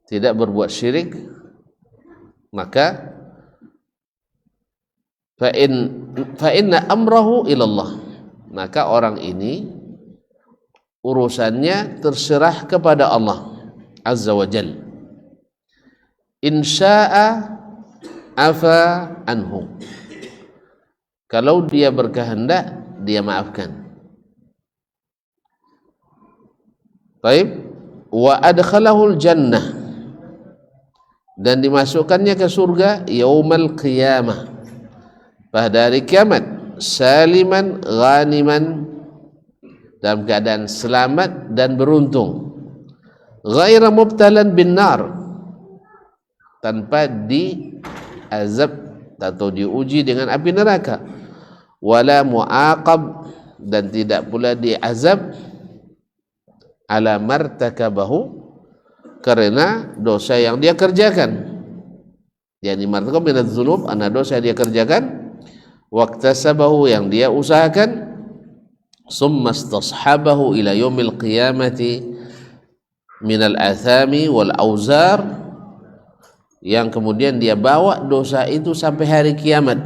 tidak berbuat syirik, maka fa inna amrahu ilallah, maka orang ini urusannya terserah kepada Allah Azza wa Jalla. In syaa afa anhu, kalau dia berkehendak dia maafkan. Baik, wa adkhalahul jannah, dan dimasukkannya ke surga yaumal qiyamah, pada hari kiamat, saliman ghaniman, dalam keadaan selamat dan beruntung, ghaira mubtalan bin nar, tanpa diazab atau diuji dengan api neraka, wala muaqab, dan tidak pula diazab ala martakabahu, karena dosa yang dia kerjakan. Yani martakab minadz dzunub, ana dosa yang dia kerjakan, waqtasabahu, yang dia usahakan, summa istashabahu ila yaumil qiyamati minal athami wal auzar, yang kemudian dia bawa dosa itu sampai hari kiamat.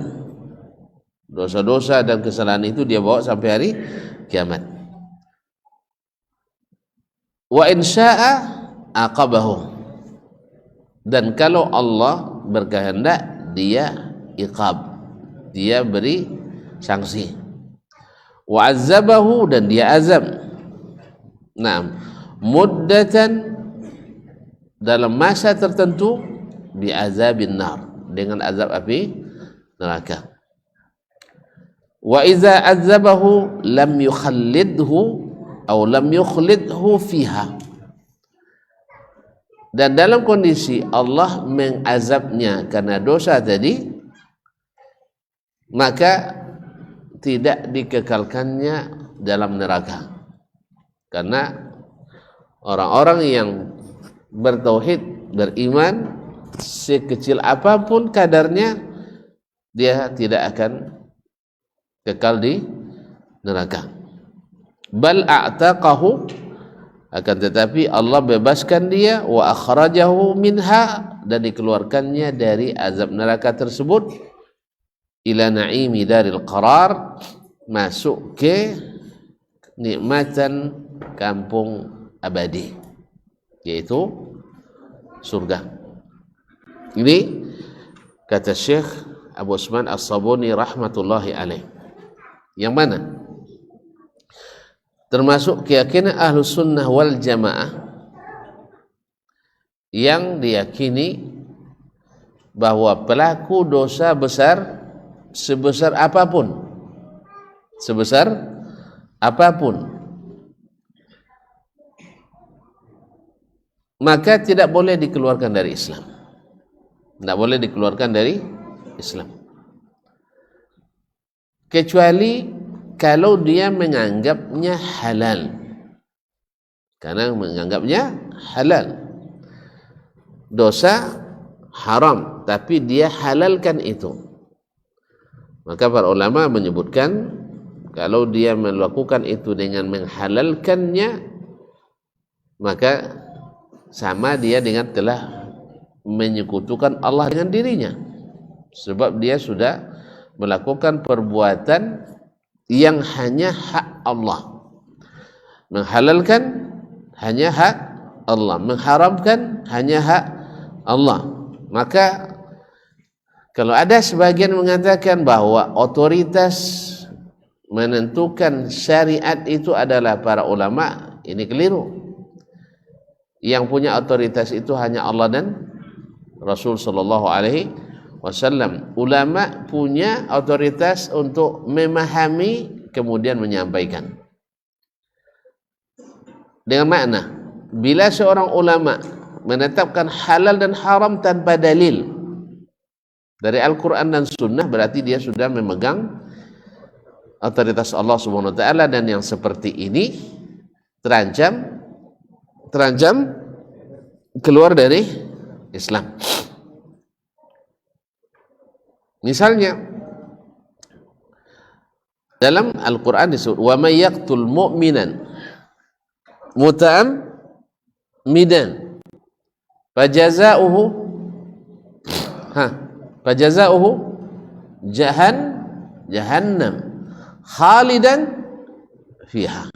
Dosa-dosa dan kesalahan itu dia bawa sampai hari kiamat. Wa in syaa aqabahu, dan kalau Allah berkehendak dia iqab, dia beri sanksi. Wa azzabahu, dan dia azab. Naam, muddatan, dalam masa tertentu, bi azabin nar, dengan azab api neraka. Wa iza azzabahu lam yukhallidhu atau lam yukhlidhu fiha, dan dalam kondisi Allah mengazabnya karena dosa tadi, maka tidak dikekalkannya dalam neraka. Karena orang-orang yang bertauhid, beriman, sekecil apapun kadarnya, dia tidak akan kekal di neraka. Bal a'taqahu, akan tetapi Allah bebaskan dia, wa akhrajahu minha, dan dikeluarkannya dari azab neraka tersebut, ila na'imi daril qarar, masuk ke nikmatan kampung abadi, yaitu surga. Ini kata Syekh Abu Usman As-Sabuni rahmatullahi alaih. Yang mana termasuk keyakinan Ahlus Sunnah wal Jamaah yang diyakini bahwa pelaku dosa besar sebesar apapun, maka tidak boleh dikeluarkan dari Islam. Tidak boleh dikeluarkan dari Islam, kecuali kalau dia menganggapnya halal. Karena menganggapnya halal, dosa haram, tapi dia halalkan itu, maka para ulama menyebutkan kalau dia melakukan itu dengan menghalalkannya, maka sama dia dengan telah menyekutukan Allah dengan dirinya, sebab dia sudah melakukan perbuatan yang hanya hak Allah. Menghalalkan hanya hak Allah, mengharamkan hanya hak Allah. Maka kalau ada sebagian mengatakan bahwa otoritas menentukan syariat itu adalah para ulama, ini keliru. Yang punya otoritas itu hanya Allah dan Rasul sallallahu alaihi wasallam. Ulama punya otoritas untuk memahami kemudian menyampaikan. Dengan makna, bila seorang ulama menetapkan halal dan haram tanpa dalil dari Al-Quran dan Sunnah, berarti dia sudah memegang otoritas Allah Subhanahu wa taala, dan yang seperti ini terancam keluar dari Islam. Misalnya dalam Al-Quran disebut wa may yaqtul mu'minan muta'ammidan Fajazauhu fajazauhu jahannam khalidan fiha.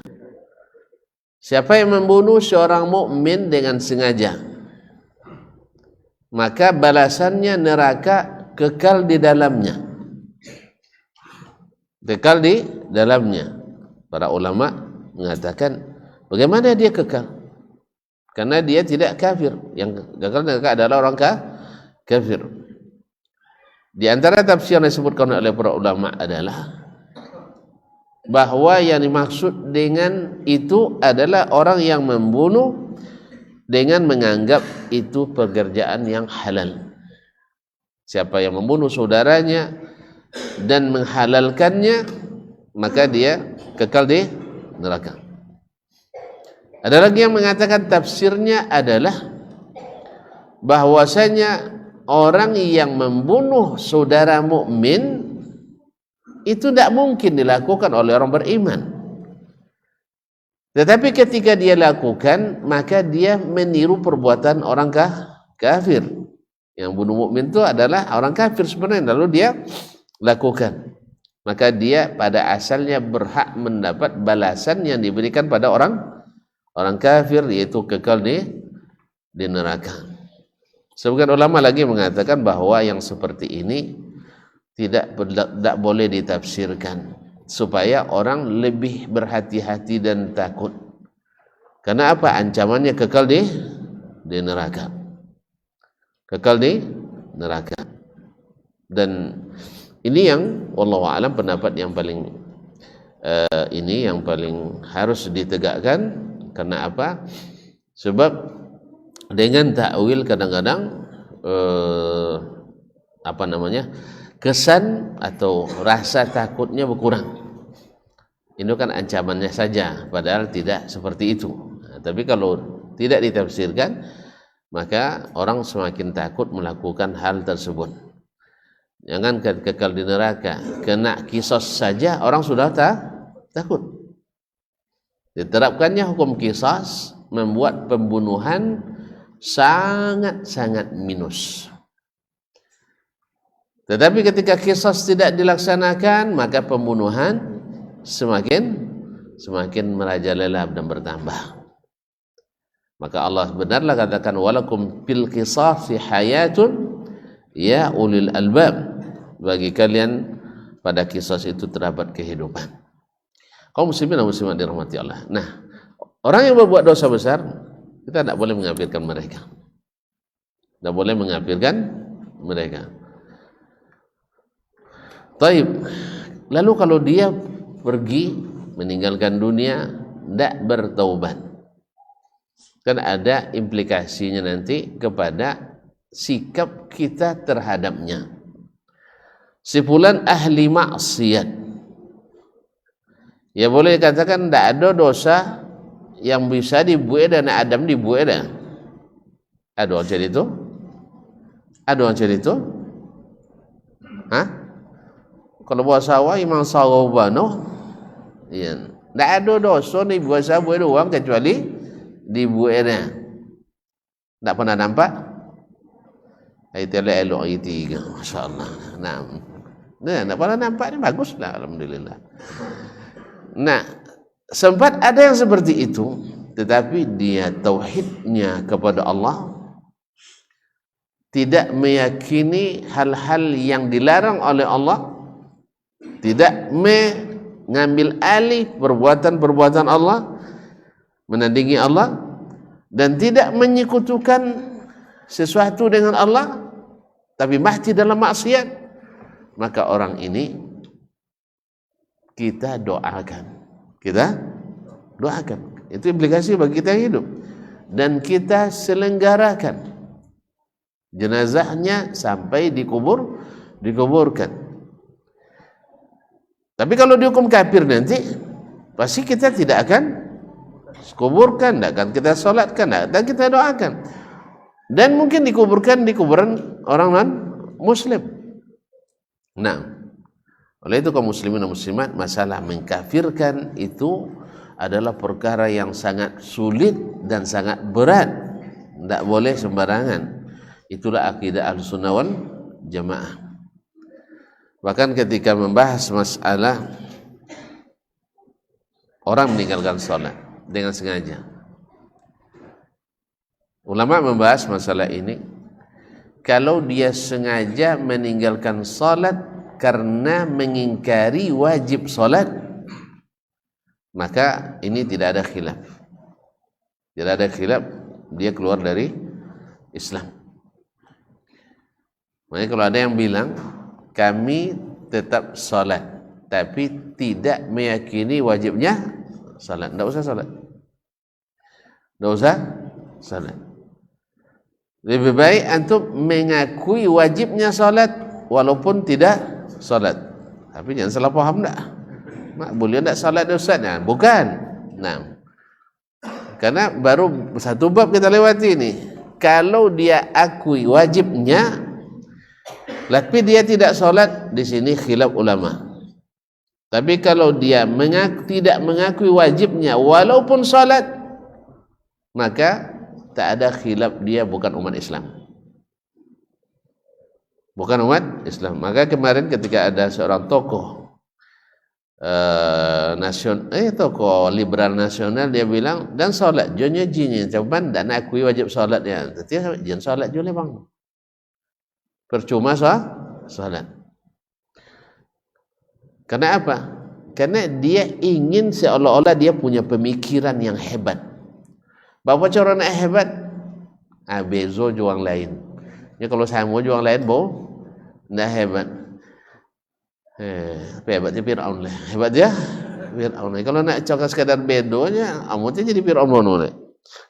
Siapa yang membunuh seorang mukmin dengan sengaja, maka balasannya neraka kekal di dalamnya. Kekal di dalamnya. Para ulama mengatakan, bagaimana dia kekal? Karena dia tidak kafir. Yang kekal neraka adalah orang kafir. Di antara tafsir yang disebutkan oleh para ulama adalah bahwa yang dimaksud dengan itu adalah orang yang membunuh dengan menganggap itu pekerjaan yang halal. Siapa yang membunuh saudaranya dan menghalalkannya, maka dia kekal di neraka. Ada lagi yang mengatakan tafsirnya adalah bahwasanya orang yang membunuh saudara mukmin itu tidak mungkin dilakukan oleh orang beriman. Tetapi ketika dia lakukan, maka dia meniru perbuatan orang kafir. Yang bunuh mukmin itu adalah orang kafir sebenarnya, lalu dia lakukan. Maka dia pada asalnya berhak mendapat balasan yang diberikan pada orang kafir, yaitu kekal di neraka. Sebagian ulama lagi mengatakan bahwa yang seperti ini tidak boleh ditafsirkan, supaya orang lebih berhati-hati dan takut. Karena apa? Ancamannya kekal di neraka. Kekal di neraka. Dan ini yang wallahu a'lam pendapat yang paling ini yang paling harus ditegakkan. Karena apa? Sebab dengan takwil kadang-kadang kesan atau rasa takutnya berkurang. Ini kan ancamannya saja, padahal tidak seperti itu. Nah, tapi kalau tidak ditafsirkan, maka orang semakin takut melakukan hal tersebut. Jangan kekal di neraka, kena kisos saja orang sudah takut. Diterapkannya hukum kisos membuat pembunuhan sangat-sangat minus. Tetapi ketika kisos tidak dilaksanakan, maka pembunuhan semakin merajalela dan bertambah. Maka Allah benarlah katakan, walakum fil qisasi hayatun ya ulil albab. Bagi kalian pada kisos itu terdapat kehidupan. Kaum muslimin dan muslimat dirahmati Allah. Nah, orang yang berbuat dosa besar, kita tidak boleh mengkafirkan mereka. Tidak boleh mengkafirkan mereka. Taib. Lalu kalau dia pergi meninggalkan dunia tidak bertaubat, kan ada implikasinya nanti kepada sikap kita terhadapnya. Si fulan ahli maksiat, ya boleh katakan tidak ada dosa yang bisa dibuat dan Adam dibuat dah. Ada orang macam itu? Ada orang macam itu? Hah? Kalau buat sawah imam sawabano, ya, tidak ada dosa ni buat sawah doang kecuali dibuatnya. Tak pernah nampak? Itu elok itu, masya-Allah. Nah, tak pernah nampak ni baguslah, alhamdulillah. Nah, sempat ada yang seperti itu, tetapi dia tauhidnya kepada Allah, tidak meyakini hal-hal yang dilarang oleh Allah, tidak mengambil alih perbuatan-perbuatan Allah, menandingi Allah, dan tidak menyekutukan sesuatu dengan Allah, tapi mati dalam maksiat, maka orang ini kita doakan. Itu implikasi bagi kita yang hidup. Dan kita selenggarakan jenazahnya sampai dikuburkan. Tapi kalau dihukum kafir nanti, pasti kita tidak akan kuburkan, tidak akan kita solatkan, dan kita doakan. Dan mungkin dikuburkan di kuburan orang non-muslim. Nah, oleh itu kaum muslimin dan muslimat, masalah mengkafirkan itu adalah perkara yang sangat sulit dan sangat berat tidak boleh sembarangan. Itulah akidah Ahlussunnah wal Jamaah. Bahkan ketika membahas masalah orang meninggalkan sholat dengan sengaja, ulama membahas masalah ini. Kalau dia sengaja meninggalkan sholat karena mengingkari wajib sholat, maka ini tidak ada khilaf. Tidak ada khilaf, dia keluar dari Islam. Makanya kalau ada yang bilang kami tetap sholat tapi tidak meyakini wajibnya sholat, tidak usah sholat, tidak usah sholat. Lebih baik antum mengakui wajibnya sholat walaupun tidak sholat. Tapi jangan salah paham tak? Boleh tak sholat Ustaz? Nah, bukan. Nah, karena baru satu bab kita lewati ini. Kalau dia akui wajibnya tapi dia tidak sholat, di sini khilaf ulama. Tapi kalau dia tidak mengakui wajibnya walaupun sholat, maka tak ada khilaf, dia bukan umat Islam. Bukan umat Islam. Maka kemarin ketika ada seorang tokoh tokoh liberal nasional, dia bilang dan sholat jonya jinnya, cuman dan akui wajib sholatnya. Tapi jangan sholat juga bang. Percuma sholat. Karena apa? Karena dia ingin seolah-olah dia punya pemikiran yang hebat. Bapak cara nak hebat, bezo juang lain. Ya kalau saya mau juang lain, tidak hebat. Hebat dia Fir'aun lah. Hebat dia Fir'aun. Kalau nak cakap sekadar bedonya, amatnya jadi Fir'aun lah.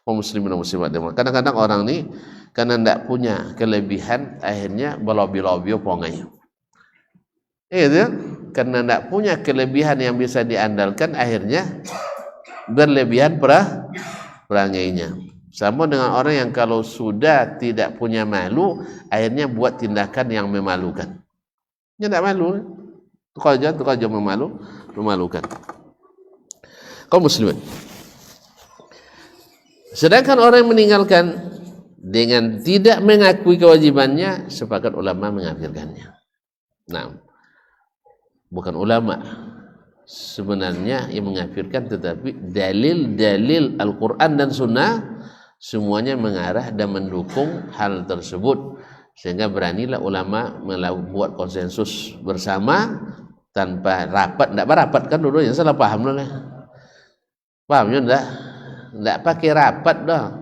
Muslimin dan muslimat. Kadang-kadang orang ni karena tidak punya kelebihan, akhirnya belobi-lobi pongai. Itu karena tidak punya kelebihan yang bisa diandalkan, akhirnya berlebihan perangainya. Sama dengan orang yang kalau sudah tidak punya malu, akhirnya buat tindakan yang memalukan. Dia tidak malu, itu aja memalukan. Kaum muslimin. Sedangkan orang yang meninggalkan dengan tidak mengakui kewajibannya, sepakat ulama mengkafirkannya. Nah, bukan ulama sebenarnya yang mengkafirkan, tetapi dalil-dalil Al-Quran dan Sunnah semuanya mengarah dan mendukung hal tersebut, sehingga beranilah ulama membuat konsensus bersama tanpa rapat. Tidak rapat kan dulu, yang salah paham lah. Pahamnya tidak pakai rapat dah.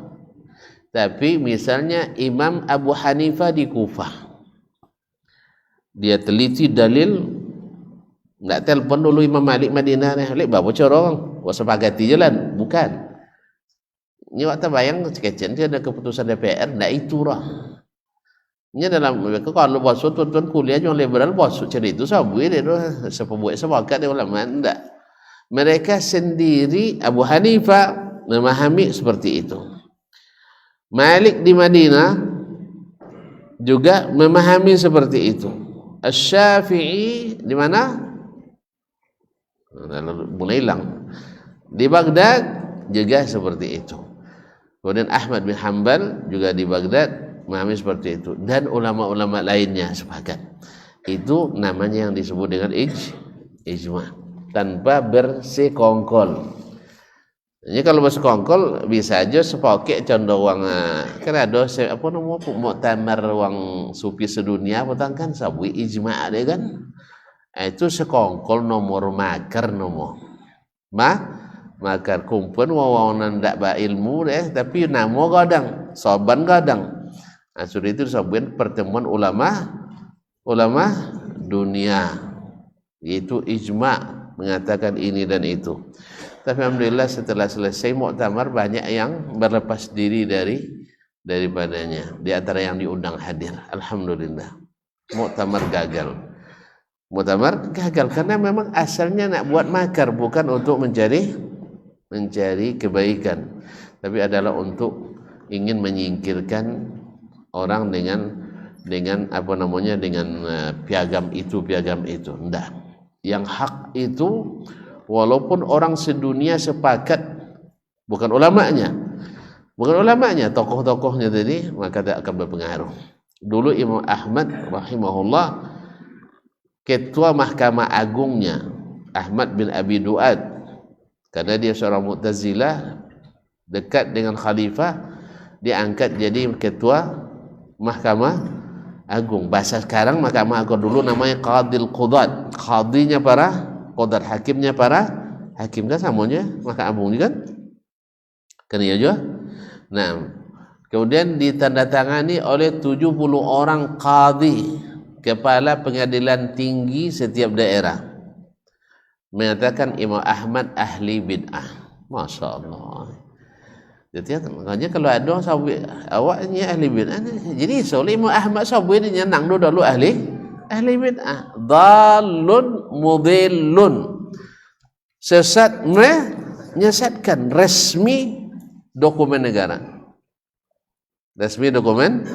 Tapi misalnya Imam Abu Hanifah di Kufah, dia teliti dalil, tidak telpon dulu Imam Malik Madinah nih, lek bawa corong, wah sepagati jalan, bukan. Ini waktu bayang kecil dia ada keputusan DPR, tidak itu lah. Ini dalam kalau bosok tuan-tuan kuliah yang liberal bosok cerita itu sabui dia tu sepabuat sepakat dia ulama tidak. Mereka sendiri Abu Hanifah memahami seperti itu. Malik di Madinah juga memahami seperti itu. Asy-Syafi'i di mana? Mulai hilang. Di Baghdad juga seperti itu. Kemudian Ahmad bin Hanbal juga di Baghdad memahami seperti itu, dan ulama-ulama lainnya sepakat. Itu namanya yang disebut dengan ijma, tanpa bersekongkol. Ini kalau bersekongkol bisa aja sepakai contoh wang kan ada apa nama muktamar wang sufi sedunia petang kan sabui ijma deh kan. Itu sekongkol nomor makar nomor makar kumpul wawanan ndak ba ilmu deh, tapi namo kadang soban kadang. Nah, sudah itu disebut pertemuan ulama dunia, yaitu ijma mengatakan ini dan itu. Tapi alhamdulillah setelah selesai muktamar banyak yang berlepas diri daripadanya. Di antara yang diundang hadir, alhamdulillah. Muktamar gagal karena memang asalnya nak buat makar, bukan untuk mencari kebaikan, tapi adalah untuk ingin menyingkirkan orang dengan apa namanya, dengan piagam itu. Enggak. Yang hak itu walaupun orang sedunia sepakat, bukan ulamanya, Bukan ulamanya, tokoh-tokohnya tadi, maka tidak akan berpengaruh. Dulu Imam Ahmad rahimahullah, ketua Mahkamah Agungnya Ahmad bin Abi Duad, karena dia seorang Mu'tazilah, dekat dengan khalifah, diangkat jadi ketua Mahkamah Agung. Bahasa sekarang Mahkamah Agung, dulu namanya Qadil Qudat, qadinya para qudat, hakimnya para hakim. Kan samanya Mahkamah Agung kan? Kan iya juga. Nah, kemudian ditandatangani oleh 70 orang qadhi, kepala pengadilan tinggi setiap daerah, menyatakan Imam Ahmad ahli bid'ah. Masya Allah. Jadi makanya kalau ada orang sahabat awaknya ahli bid'ah, jadi soleh Imam Ahmad sahabat dia nyenang dulu ahli bid'ah. Dhalun mudhillun, sesat menyesatkan. Resmi dokumen negara, resmi dokumen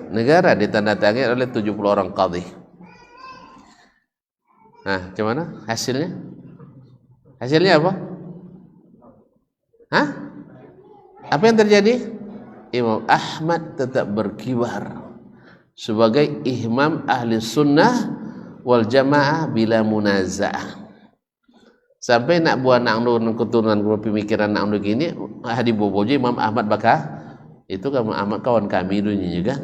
negara, ditandatangani oleh 70 orang qadhi. Nah, gimana hasilnya? Hasilnya apa? Hah? Apa yang terjadi? Imam Ahmad tetap berkibar sebagai imam ahli sunnah wal jamaah bila munaza'ah. Sampai nak buat nak nur keturunan pemikiran nak nur gini, hadi bobojo Imam Ahmad bakah itu kan Ahmad kawan kami dulunya juga.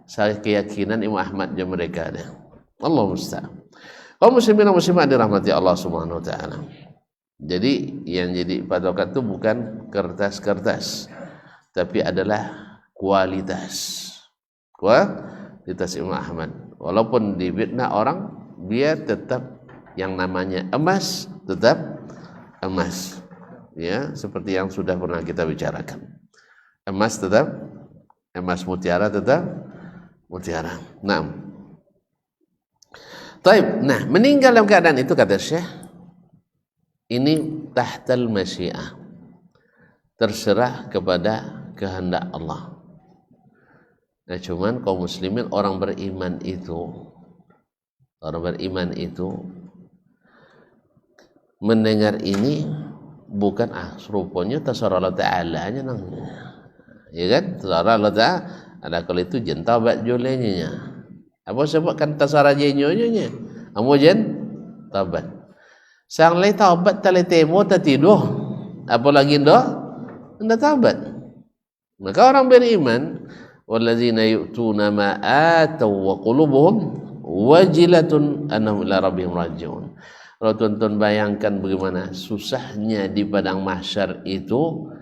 Saya keyakinan Imam Ahmad je mereka ada. Allah musta'an. Kaum muslimin dan muslimat dirahmati Allah Subhanahu wa taala. Jadi yang jadi patokan itu bukan kertas-kertas, tapi adalah kualitas. Kualitas Imam Ahmad. Walaupun dibid'ah orang, dia tetap yang namanya emas, tetap emas. Ya, seperti yang sudah pernah kita bicarakan. Emas tetap emas, mutiara tetap mutiara. Nah, taib. Nah, meninggal dalam keadaan itu, kata Syekh, ini tahtal masyiah, terserah kepada kehendak Allah. Nah, cuman kaum muslimin, orang beriman itu mendengar ini bukan rupanya tasarruf Allah Ta'ala nya nang, ya kan? Tasarruf Allah Ta'ala ada kalau itu jen taubat jolenya. Apa sebab kan tasarruf jenyonya? Amo jen taubat. Sang lai taubat tale temo ta tidur. Apa lagi ndo? Anda taubat. Maka orang beriman, wallazina yu'tuna ma ataw wa qulubuhum wajilatun annahum ila rabbihim raji'un. Kalau tuan-tuan bayangkan bagaimana susahnya di padang mahsyar itu,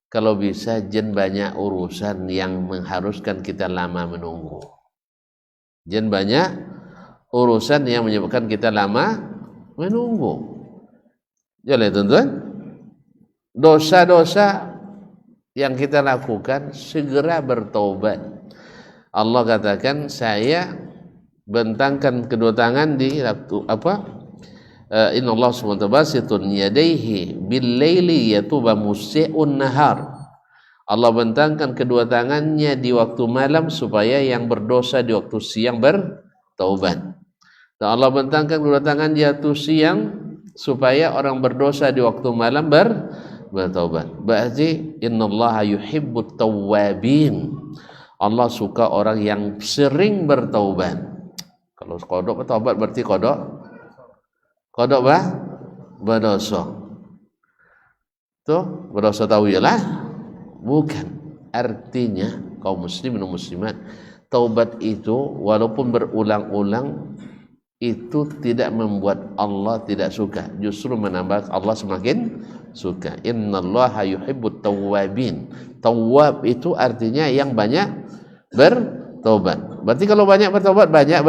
kalau bisa jen banyak urusan yang mengharuskan kita lama menunggu. Jen banyak urusan yang menyebabkan kita lama menunggu. Jadi tuan-tuan, dosa-dosa yang kita lakukan segera bertaubat. Allah katakan, saya bentangkan kedua tangan di apa? Inna Allah SWT basitun yadaihi bil-laili yatuba musi'un nahar. Allah bentangkan kedua tangannya di waktu malam supaya yang berdosa di waktu siang bertaubat. Dan Allah bentangkan kedua tangan di waktu siang supaya orang berdosa di waktu malam bertaubat. Berarti innallaha yuhibbut tawwabin. Allah suka orang yang sering bertaubat. Kalau kodok bertaubat berarti kodok berdosa. Tuh, berdosa tahu ialah bukan. Artinya kaum muslimin dan muslimat, taubat itu walaupun berulang-ulang itu tidak membuat Allah tidak suka, justru menambah Allah semakin suka. Innallaha yuhibbut tawwabin. Tawwab itu artinya yang banyak bertaubat. Berarti kalau banyak bertaubat, banyak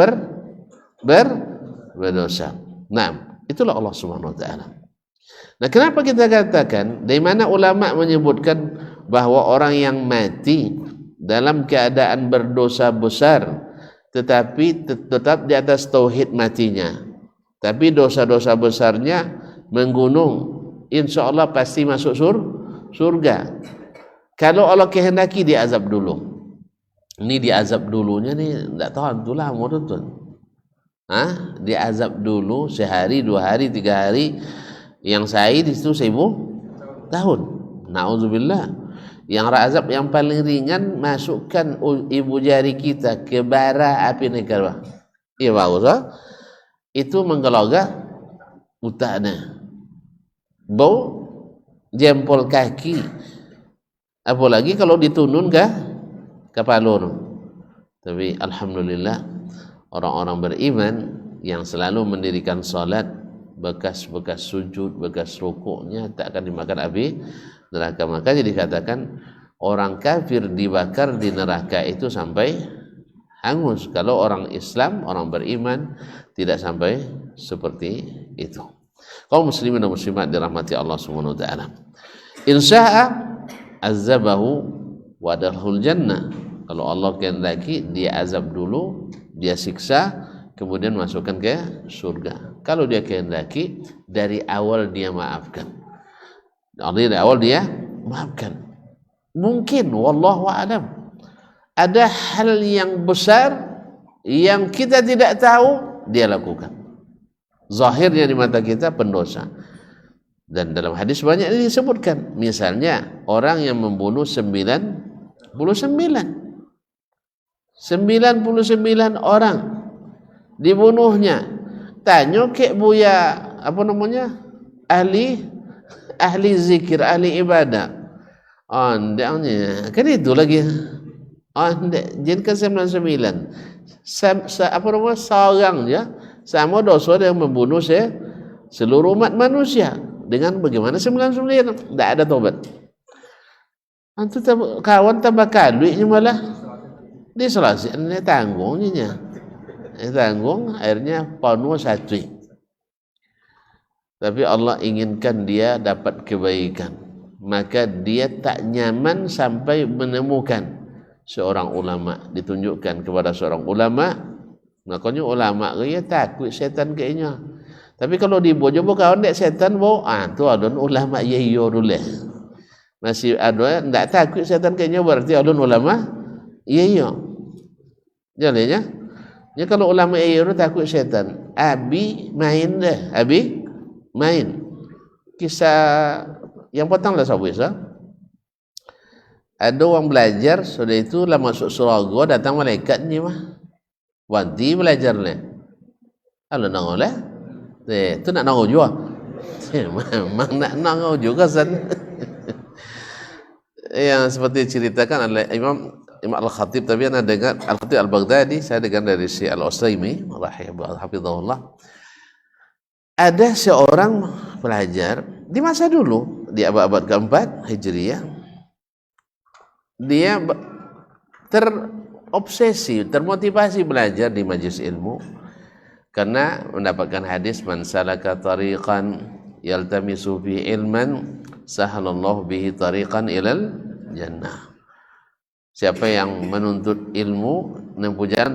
berdosa. Nah, itulah Allah Subhanahu wa taala. Nah, kenapa kita katakan, dari mana ulama menyebutkan bahwa orang yang mati dalam keadaan berdosa besar tetapi tetap di atas tauhid matinya, tapi dosa-dosa besarnya menggunung, insya Allah pasti masuk surga. Kalau Allah kehendaki diazab dulu. Ini diazab dulunya nih, enggak tahu itulah mau tuntun. Diazab dulu sehari, 2 hari, 3 hari. Yang syahid itu 1000 tahun. Na'udzubillah. Yang azab yang paling ringan, masukkan ibu jari kita ke bara api neraka. Iya bagus, itu menggeloga utaknya, bau jempol kaki, apalagi kalau ditunun ke kepala. Tapi alhamdulillah orang-orang beriman yang selalu mendirikan salat, bekas-bekas sujud, bekas rukuknya tak akan dimakan api neraka. Makanya dikatakan orang kafir dibakar di neraka itu sampai hangus. Kalau orang Islam, orang beriman tidak sampai seperti itu. Kaum muslimin dan muslimat dirahmati Allah Subhanahu wa taala. Insya'a azabahu wa adkhulul jannah. Kalau Allah kehendaki dia azab dulu, dia siksa, kemudian masukkan ke surga. Kalau dia kehendaki dari awal dia maafkan. Dari awal dia maafkan. Mungkin wallahu a'lam ada hal yang besar yang kita tidak tahu dia lakukan. Zahirnya di mata kita pendosa. Dan dalam hadis banyak disebutkan. Misalnya orang yang membunuh 99 orang dibunuhnya. Tanya ke Buya apa namanya? Ahli zikir, ahli ibadah. Andaknya kan itu lagi. Jin ke 99 apa namanya seorang ya sama dosa yang membunuh seluruh umat manusia. Dengan bagaimana 99 tidak ada tobat. Antu kawan tambah kalunya malah diselesaikan tanggungnya tanggung akhirnya penuh satu. Tapi Allah inginkan dia dapat kebaikan, maka dia tak nyaman sampai menemukan seorang ulama, ditunjukkan kepada seorang ulama. Makanya ulama dia takut setan kayaknya. Tapi kalau dibojo kawan dek setan tu adon ulama iyo dulu. Masih ada ndak takut setan kayaknya berarti adon ulama iyo. Jadinya ya kalau ulama iyo takut setan, abi main deh, abi main. Kisah yang petang lah sahabat. Ada orang belajar, sudah itu lah masuk surga, datang malaikat ni mah. Wanti belajar ni. Kalau nak oleh, tu nak nangau juga. Memang nak nangau juga san. Yang seperti ceritakan oleh Imam Al-Khatib, tapi anda dengar Al-Khatib Al-Baghdadi, saya dengar dari si Al-Utsaimin, rahimahullah. Ada seorang pelajar di masa dulu, di abad-abad keempat Hijriah. Dia terobsesi, termotivasi belajar di majlis ilmu karena mendapatkan hadis man salaka tariqan yaltamisu fi ilman sahalallahu bihi tariqan ilal jannah. Siapa yang menuntut ilmu, menempuh jalan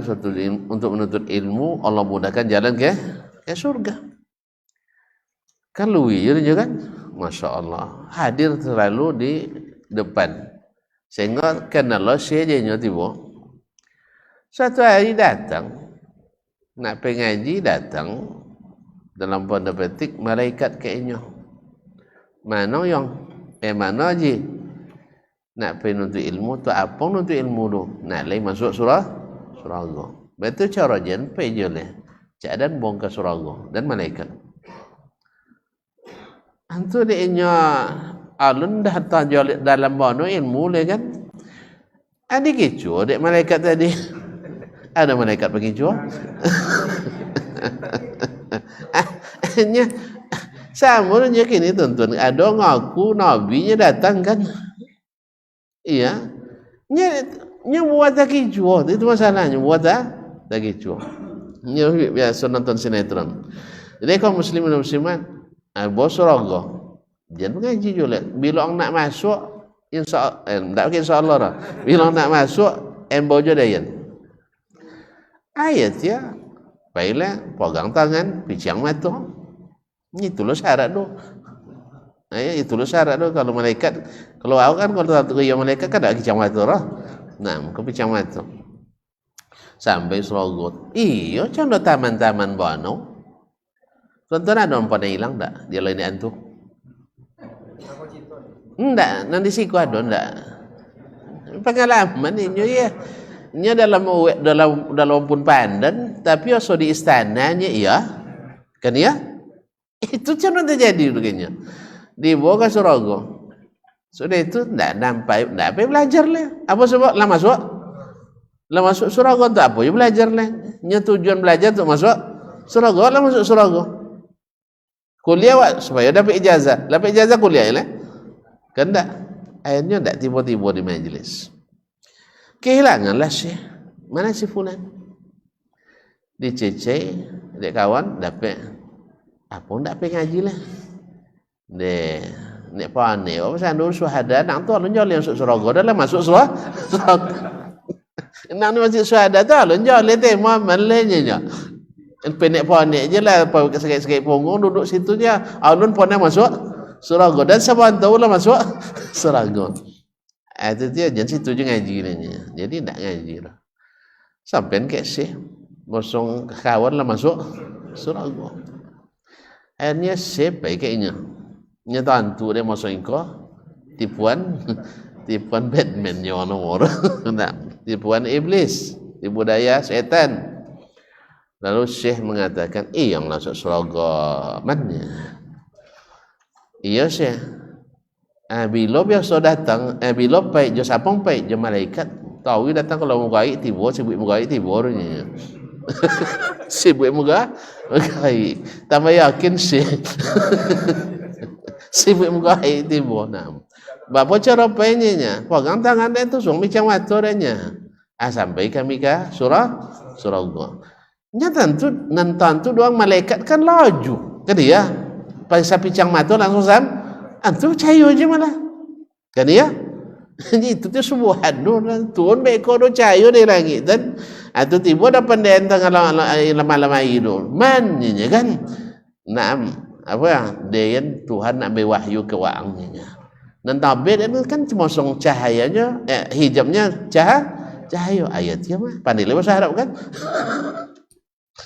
untuk menuntut ilmu, Allah mudahkan jalan ke surga. Kan luwih kan? Masya Allah, hadir selalu di depan. Sehingga kenal sejanya tiba. Suatu hari datang, nak pengaji datang dalam tanda petik malaikat kayaknya. Mana yang? Mana je? Nak penuntut ilmu tu apa nuntut ilmu tu? Nak lagi masuk surga. Betul cara jen peje leh. Cadan bongkar surga dan malaikat. Antu dia alun dah tajal dalam bano ilmu le kan. Ada kecoh dek malaikat tadi. Ada malaikat pergi kecoh. Hanya sama je kini tuan-tuan. Ada ngaku nabinya datang kan. Iya. Nya buat tak kecoh. Itu masalahnya buat tak kecoh. Nya biasa nonton sinetron. Jadi kaum muslimin dan muslimat, bos surga. Jangan mengaji juga. Bila orang nak masuk, insya-Allah lah. Bila orang nak masuk, bojo dayan. Ayat ya. Baiklah, pegang tangan, picang mata. Itulah syarat tu. Itulah syarat tu. Kalau malaikat, kalau aku kan kalau satu kaya malaikat kan ada picang mata lah. Nah, ke picang mata. Sampai surga. Iya, macam taman-taman bano. Tuan-tuan ada orang pada hilang tak? Dia lain antu. Enggak, nanti siku ada enggak. Pengalaman ini ya. Nya dalam pun pandan, tapi also di istananya iya. Kan ya? Itu cuma terjadi begini. Dibawa ke Surago. Sudah itu enggak apa belajar lah. Apa sebab lah masuk? Lah masuk Surago untuk apa? Ya belajar lah. Nya tujuan belajar untuk masuk Surago lah masuk Surago. Kuliah supaya dapat ijazah. Dapat ijazah kuliah lah. Kan enggak? Akhirnya enggak tiba-tiba di majelis. Kehilanganlah Syekh. Mana si fulan? Dicece, dek kawan dapat apa ndak pe ngaji lah. Nek pane, apa sandur syuhada nang tu alun jole masuk Surago dah lah masuk Surago. Nang masuk syuhada tu alun jole tema manlenya nya. Penek pane je lah sikit-sikit punggung duduk situ je. Alun pane masuk Surago dan saban tahu lah masuk Surago. Itu dia jangan situ je ngaji nya. Jadi ndak ngaji lah. Sampai ke Syekh bosong kawan lah masuk Surago. Akhirnya Syekh baik kayaknya. Nya tantu dia masuk ingko tipuan Batman nya nomor. Nah, tipuan iblis, tipu daya setan. Lalu Syekh mengatakan, yang masuk Surago mana? Iya Syekh. Bila biasa datang, bila baik jo sapong baik jo malaikat, tahu datang kalau mugai tiba, sibuk mugai tiba nya. Sibuk mugai, tambah yakin Syekh. Sibuk mugai tiba. Nah, bapa cara penyennya, pegang tangan dia tu suami macam aturannya. Sampai kami ke Surago. Nya tentu doang malaikat kan laju. Kan dia, pas pincang mata langsung antu cahayu aja malah. Kan dia? Itu tu subuhan turun beko do cahayu di langit dan atau tiba dapat dia tengah lama-lama itu. Mannya kan? Naam. Apa ya? Dia Tuhan nak beri wahyu ke wa'angnya. Dan tabir itu kan cuma song cahayanya, hijabnya cahaya ayat ya mah. Pandai le bahasa Arab kan?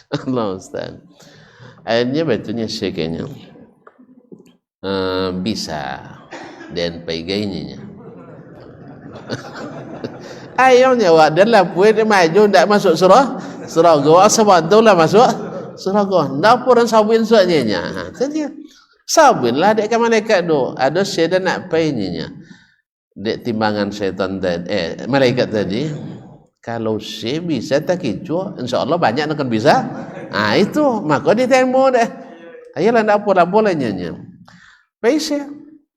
Allah Ustaz. Akhirnya betulnya syekenya bisa dan pegainya. Ayahnya wadan lah puan dia maju ndak masuk Surago sebab tu lah masuk Surago. Ndak pun sabun soalnya. Jadi sabun lah dek ke malaikat do. Ada syaitan nak painya. Dek timbangan syaitan tadi malaikat tadi. Kalau si bisa tak kicu, insya-Allah banyak akan bisa. Itu maka ditemo deh. Ayolah ndak apa bolehnya nya. Paisa.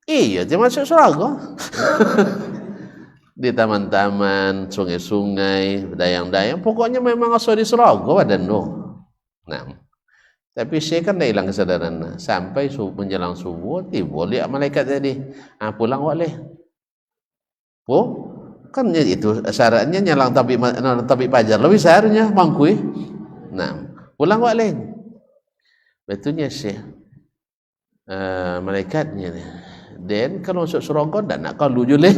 Iya, dia masuk Surago. Di taman-taman, sungai-sungai, dayang-dayang, pokoknya memang asal di Surago badan do. Nah, tapi saya kan dah hilang kesadaran. Sampai menjelang subuh, tiba lihat malaikat tadi. Pulang boleh. Kan itu syaratnya nyalang tapi pajar lebih seharusnya mangkui. Nah, pulang boleh. Betulnya Syekh malaikatnya ni. Dan kalau masuk Surago dan nak kalu juleh.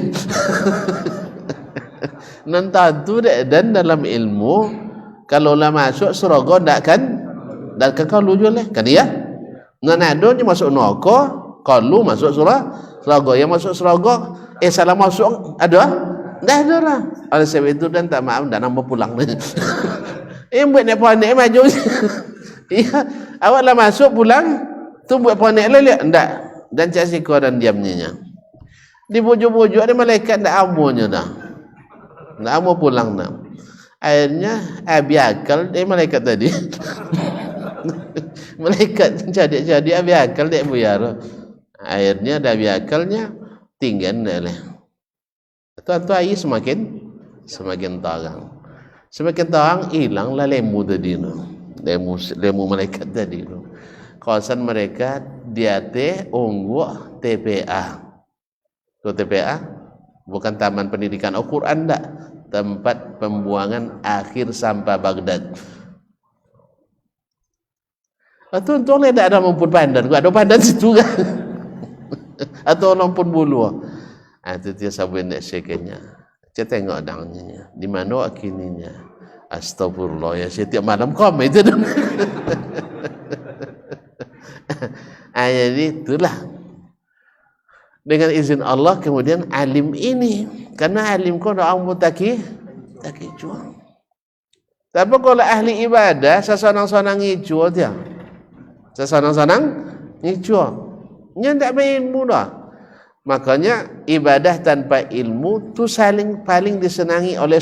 Nanti dan dalam ilmu kalau lah masuk Surago ndak kan kalu juleh kan ya? Nanadonnya masuk neraka, kalu masuk Surago. Yang masuk Surago salah masuk ada? Ndak ada lah. Oleh sebab itu dan tak maaf dah nak pulang. Buat nak panik maju. Iya, awaklah masuk pulang tu buat panik lah ndak. Dan cak siko dan diamnya. Dibujuk-bujuk ada malaikat ndak amunya dah. Ndak amu pulang dah. Akhirnya abi akal dia malaikat tadi. Malaikat jadi abi akal dia buyar. Akhirnya ada abi akalnya tinggal dah lah. Tuan air semakin terang. Semakin terang hilanglah lemu tadi tu. Lemu malaikat tadi tu. Kawasan mereka dia unggul TPA. Itu TPA bukan Taman Pendidikan Al-Quran dah. Tempat pembuangan akhir sampah Baghdad. Atau le tak ada maupun pandan. Gua ada pandan situ kan. Atau lampun bulu. Itu dia sabun nak syekenya. Saya tengok dangnya. Di mana akininya? Astagfirullah ya. Saya tiap malam komen itu. Jadi itulah. dengan izin Allah kemudian alim ini, karena alim kau dah amu taki jual. Tapi kalau ahli ibadah sesanang-sanang ngijual dia, sesanang-sanang ngijual, nya tidak berilmu dah. Makanya ibadah tanpa ilmu tu paling disenangi oleh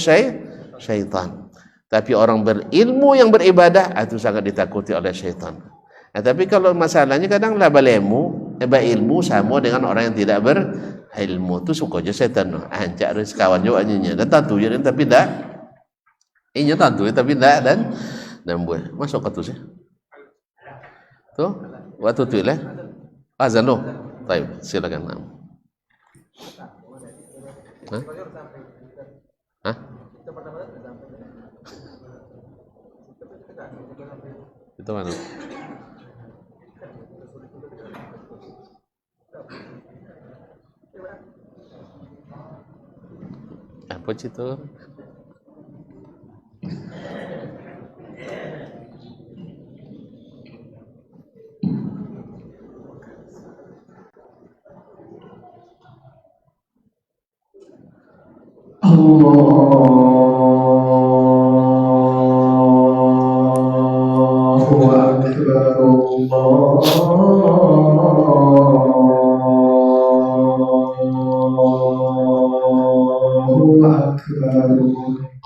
syaitan. Tapi orang berilmu yang beribadah itu sangat ditakuti oleh syaitan. Tapi kalau masalahnya kadang lah ilmu sama dengan orang yang tidak berilmu, tu suka je syaitan. Ancak rezeki kawan juga nya. Dan tentu je tapi dak. Inya tentu tapi dak dan buat. Masuk ke tu sih. Tu waktu tu lah. Azan lo. Baik, silakan. Hah? Hah? Itu mana? Apa itu? Allahu Akbar, Allahu Akbar,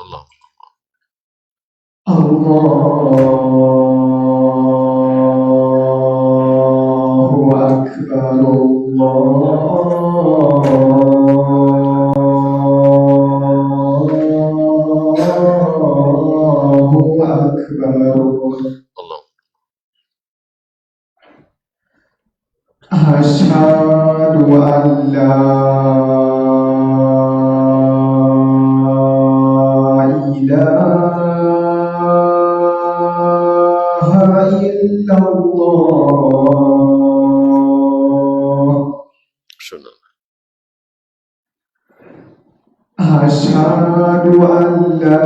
Allahu Akbar, Asyhadu an la ilaha illallah. Asyhadu an la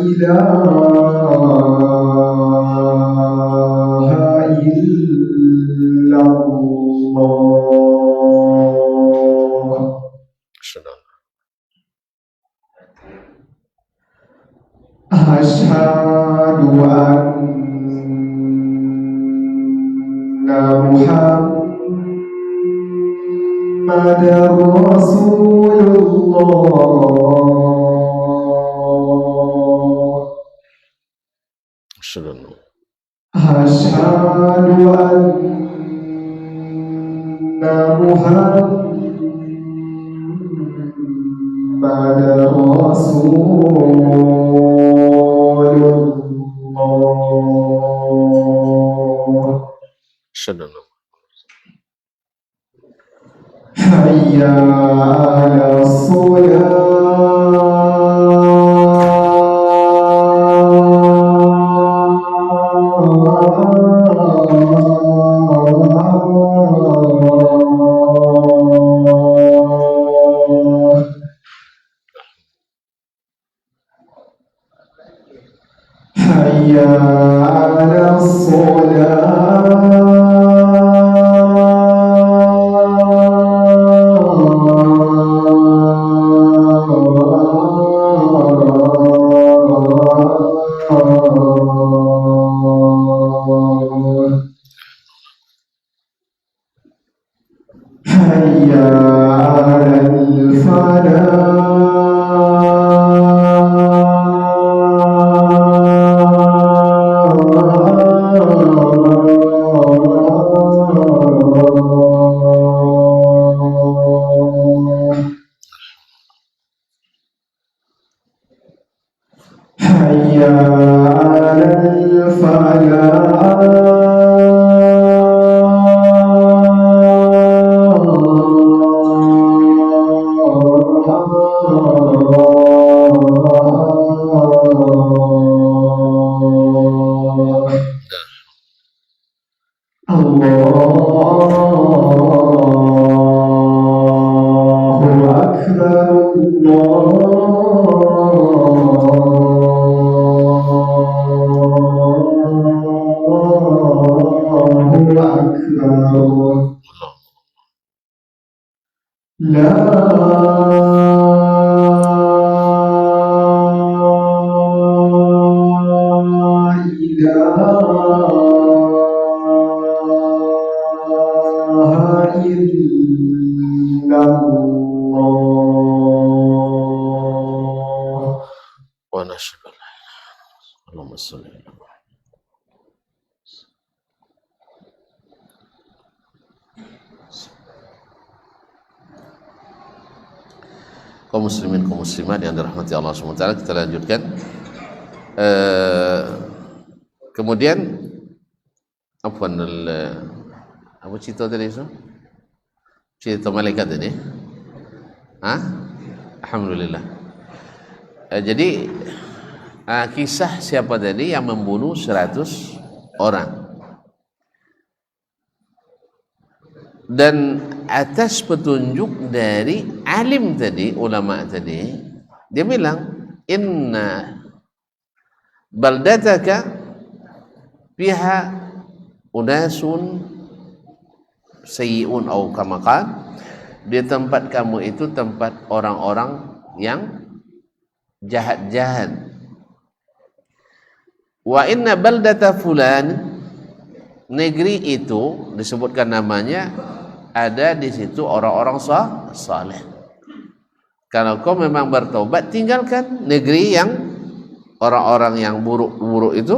ilaha illallah. Asyhadu anna Muhammadar Rasulullah. Asyhadu anna Muhammadar Rasulullah. Hayya 'alas hayya 'alas hayya 'alal hayya 'alal Allahu Akbar, لا إله إلا الله. ونشهد أن لا إله إلا الله. اللهم صل على محمد. Kaum muslimin, kaum muslimat yang dirahmati Allah SWT, kita lanjutkan. Kemudian apa cerita tadi itu? Cerita malaikat ini? Alhamdulillah. Jadi kisah siapa tadi yang membunuh 100 orang. Dan atas petunjuk dari alim tadi, ulama tadi, dia bilang inna baldataka fiha unasun sayyi'un au kama qala, di tempat kamu itu tempat orang-orang yang jahat-jahat. Wa inna baldata fulan, negeri itu disebutkan namanya, ada di situ orang-orang saleh. Kalau kau memang bertobat, tinggalkan negeri yang orang-orang yang buruk-buruk itu,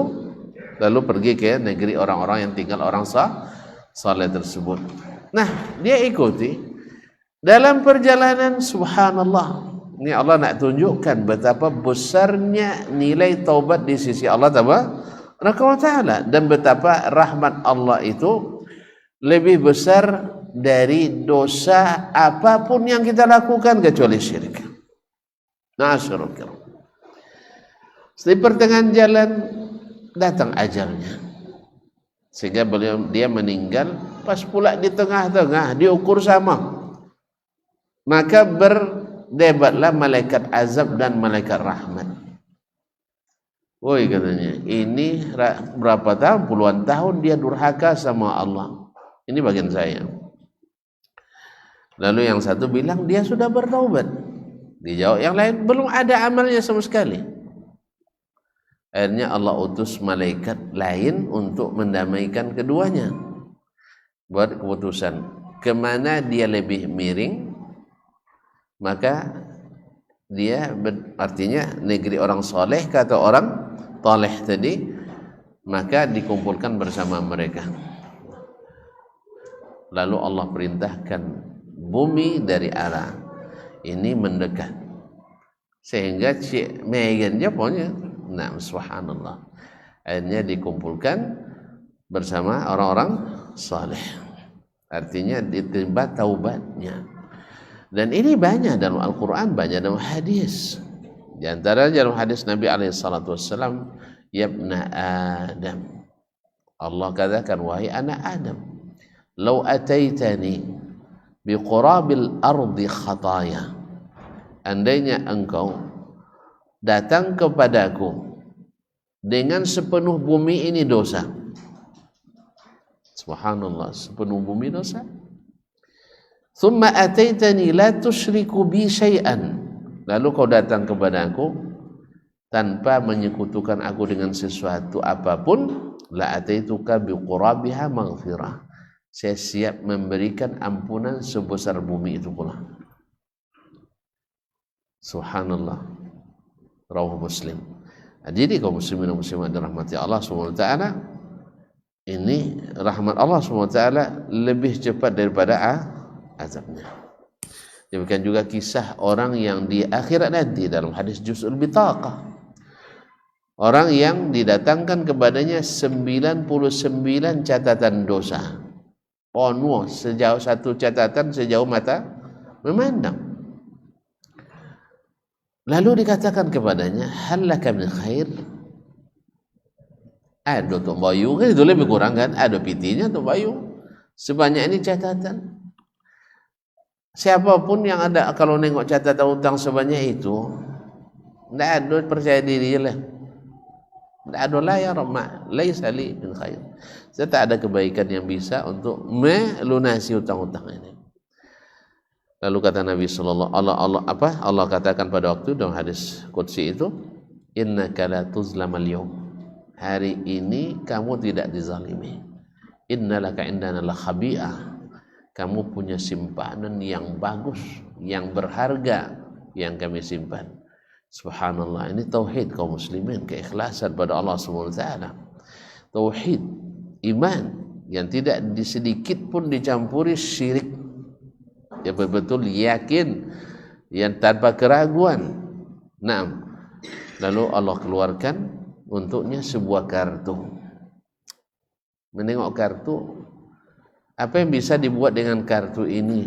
lalu pergi ke negeri orang-orang yang tinggal orang saleh tersebut. Nah, dia ikuti dalam perjalanan. Subhanallah, ini Allah nak tunjukkan betapa besarnya nilai taubat di sisi Allah Tabaraka wa Ta'ala, dan betapa rahmat Allah itu lebih besar dari dosa apapun yang kita lakukan kecuali syirik. Na'asyurukir. Di pertengahan jalan datang ajalnya, sehingga dia meninggal. Pas pula di tengah-tengah diukur sama, maka berdebatlah malaikat azab dan malaikat rahmat. Woi, katanya, ini berapa tahun, puluhan tahun dia durhaka sama Allah, ini bagian saya. Lalu yang satu bilang dia sudah bertaubat. Dijawab yang lain, belum ada amalnya sama sekali. Akhirnya Allah utus malaikat lain untuk mendamaikan keduanya, buat keputusan kemana dia lebih miring. Maka dia artinya negeri orang soleh, kata orang toleh tadi, maka dikumpulkan bersama mereka. Lalu Allah perintahkan bumi dari arah ini mendekat, sehingga Cik Megan Japonnya, nah subhanallah, akhirnya dikumpulkan bersama orang-orang saleh, artinya diterima taubatnya. Dan ini banyak dalam Al-Quran, banyak dalam hadis. Di antara dalam hadis Nabi SAW, yabna Adam, Allah katakan, wahai anak Adam, lau ataitani biqurabil ardi khataya, andainya engkau datang kepadaku dengan sepenuh bumi ini dosa. Subhanallah, sepenuh bumi dosa. Thumma ataitani la tusyriku bi syai'an, lalu kau datang kepadaku tanpa menyekutukan aku dengan sesuatu apapun, la ataituka biqurabiha maghfirah, saya siap memberikan ampunan sebesar bumi itu pula. Subhanallah, rawahu Muslim. Jadi kaum muslimin dan muslimat dirahmati Allah SWT, ini rahmat Allah SWT lebih cepat daripada azabnya. Demikian juga kisah orang yang di akhirat nanti dalam hadis Juz'ul Bitaqah, orang yang didatangkan kepadanya 99 catatan dosa, penuh, sejauh satu catatan sejauh mata memandang. Lalu dikatakan kepadanya, hal laka min khair, ada untuk bayu, kan itu lebih kurang kan, ada pitinya untuk bayu, sebanyak ini catatan. Siapapun yang ada kalau nengok catatan utang sebanyak itu, tidak ada percaya diri lah, tidak ada lah ya Rabb, laisa li min khair, saya tak ada kebaikan yang bisa untuk melunasi utang-utang ini. Lalu kata Nabi sallallahu Allah katakan pada waktu dalam hadis qudsi itu, innaka la tuzlamal yawm. Hari ini kamu tidak dizalimi. Innalaka indana la khabi'ah. Kamu punya simpanan yang bagus, yang berharga yang kami simpan. Subhanallah, ini tauhid kaum muslimin, keikhlasan pada Allah Subhanahu wa taala. Tauhid, iman yang tidak sedikit pun dicampuri syirik. Ya betul yakin yang tanpa keraguan. Naam. Lalu Allah keluarkan untuknya sebuah kartu. Menengok kartu, apa yang bisa dibuat dengan kartu ini?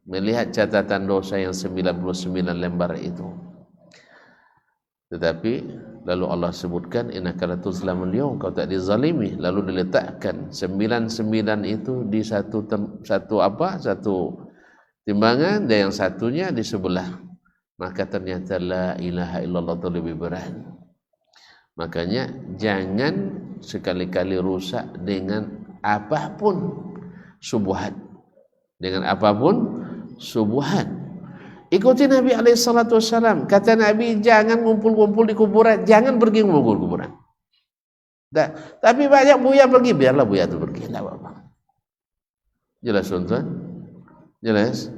Melihat catatan dosa yang 99 lembar itu. Tetapi lalu Allah sebutkan innaka latuzlamul yawm, kau tak dizalimi. Lalu diletakkan 99 itu di satu timbangan dan yang satunya di sebelah. Maka ternyata la ilaha illallah itu lebih berat. Makanya jangan sekali-kali rusak dengan apapun subuhat. Dengan apapun subuhat. Ikuti Nabi SAW. Kata Nabi, jangan ngumpul-ngumpul di kuburan. Jangan pergi ngumpul di kuburan. Tapi banyak buaya pergi, biarlah buaya itu pergi, tidak apa-apa. Jelas tuan-tuan? Jelas?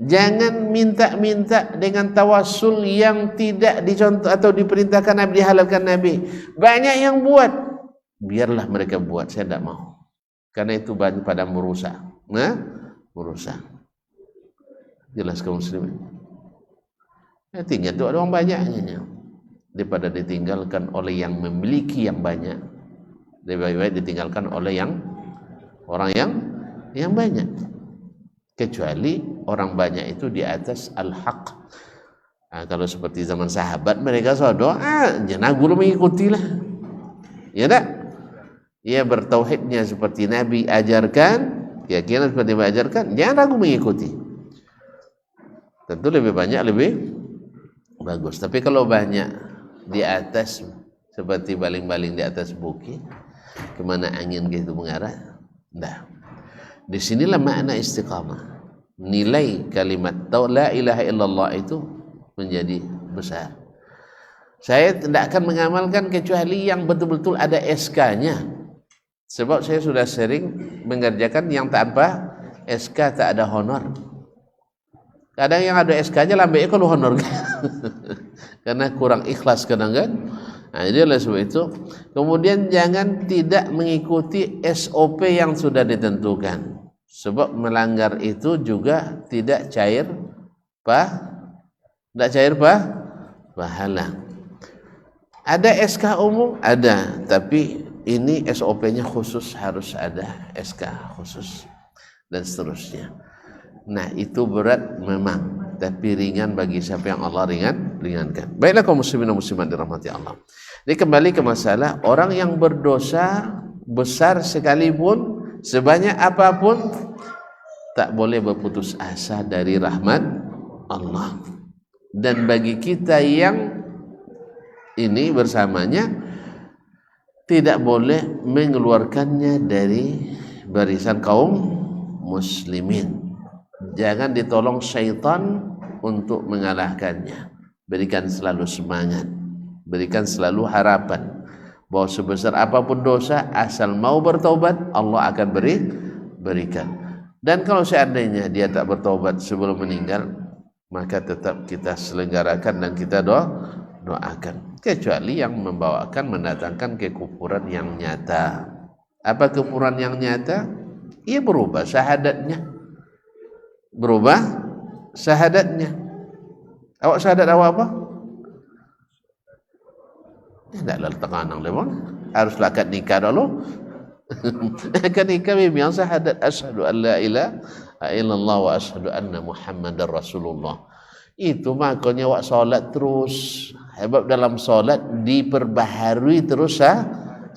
Jangan minta-minta dengan tawassul yang tidak dicontoh atau diperintahkan Nabi, dihalalkan Nabi. Banyak yang buat, biarlah mereka buat, saya tidak mau. Karena itu banyak pada merusak. Merusak. Jelas kaum muslimin. Tinggal itu ada orang banyaknya. Daripada ditinggalkan oleh yang memiliki yang banyak, lebih baik ditinggalkan oleh orang yang banyak. Kecuali orang banyak itu di atas al-haq. Kalau seperti zaman sahabat, mereka doa, jangan guru mengikutilah. Ya tak? Ia bertauhidnya seperti Nabi ajarkan, keyakinan seperti Nabi ajarkan, jangan ragu mengikuti. Tentu lebih banyak lebih bagus. Tapi kalau banyak di atas seperti baling-baling di atas bukit, kemana angin gitu mengarah, enggak. Disinilah makna istiqamah. Nilai kalimat la ilaha illallah itu menjadi besar. Saya tidak akan mengamalkan kecuali yang betul-betul ada SK-nya. Sebab saya sudah sering mengerjakan yang tanpa SK, tak ada honor. Kadang yang ada SK-nya lambe kalau honor. Karena kurang ikhlas kadang kan. Nah, jadi oleh sebab itu, kemudian jangan tidak mengikuti SOP yang sudah ditentukan. Sebab melanggar itu juga tidak cair pahala. Ada SK umum? Ada, tapi ini SOP-nya khusus, harus ada SK khusus dan seterusnya. Nah, itu berat memang, tapi ringan bagi siapa yang Allah ringankan. Baiklah kaum muslimin dan muslimat dirahmati Allah. Jadi kembali ke masalah orang yang berdosa besar sekalipun, sebanyak apapun, tak boleh berputus asa dari rahmat Allah. Dan bagi kita yang ini bersamanya, tidak boleh mengeluarkannya dari barisan kaum muslimin. Jangan ditolong syaitan untuk mengalahkannya. Berikan selalu semangat, berikan selalu harapan bahwa sebesar apapun dosa, asal mau bertaubat, Allah akan berikan. Dan kalau seandainya dia tak bertaubat sebelum meninggal, maka tetap kita selenggarakan dan kita doakan. Kecuali yang mendatangkan kekufuran yang nyata. Apa kekufuran yang nyata? Ia berubah syahadatnya. Awak syahadat awak apa? Tidaklah tekanan lemon. Haruslah akad nikah dulu. Akad nikah memang syahadat asyhadu an la ilaha illallah wa asyhadu anna Muhammadar Rasulullah. Itu makanya awak solat terus. Sebab dalam solat diperbaharui terus